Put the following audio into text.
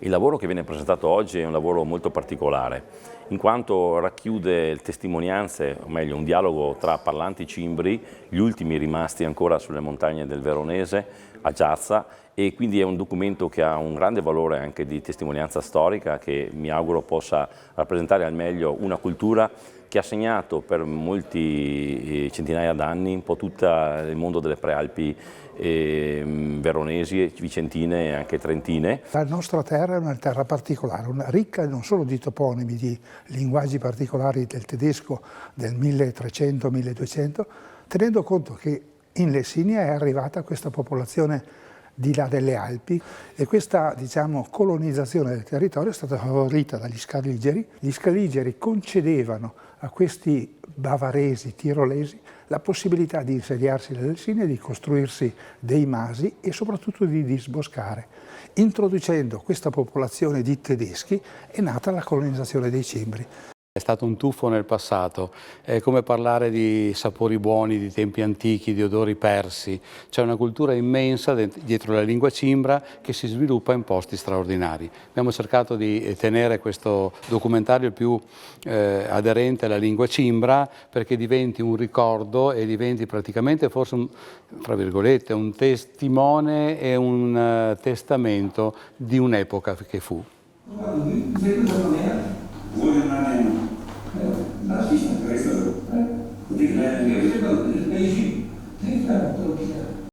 Il lavoro che viene presentato oggi è un lavoro molto particolare, in quanto racchiude testimonianze, o meglio un dialogo tra parlanti cimbri, gli ultimi rimasti ancora sulle montagne del Veronese, a Giazza, e quindi è un documento che ha un grande valore anche di testimonianza storica che mi auguro possa rappresentare al meglio una cultura che ha segnato per molti centinaia d'anni un po' tutto il mondo delle prealpi veronesi, vicentine e anche trentine. La nostra terra è una terra particolare, ricca non solo di toponimi, di linguaggi particolari del tedesco del 1300-1200, tenendo conto che in Lessinia è arrivata questa popolazione di là delle Alpi e questa, diciamo, colonizzazione del territorio è stata favorita dagli Scaligeri. Gli Scaligeri concedevano a questi bavaresi, tirolesi, la possibilità di insediarsi nelle Lessinie, di costruirsi dei masi e soprattutto di disboscare. Introducendo questa popolazione di tedeschi è nata la colonizzazione dei cimbri. È stato un tuffo nel passato, è come parlare di sapori buoni, di tempi antichi, di odori persi. C'è una cultura immensa dietro la lingua cimbra che si sviluppa in posti straordinari. Abbiamo cercato di tenere questo documentario il più aderente alla lingua cimbra perché diventi un ricordo e diventi praticamente forse tra virgolette, un testimone e un testamento di un'epoca che fu. Nazista, questo.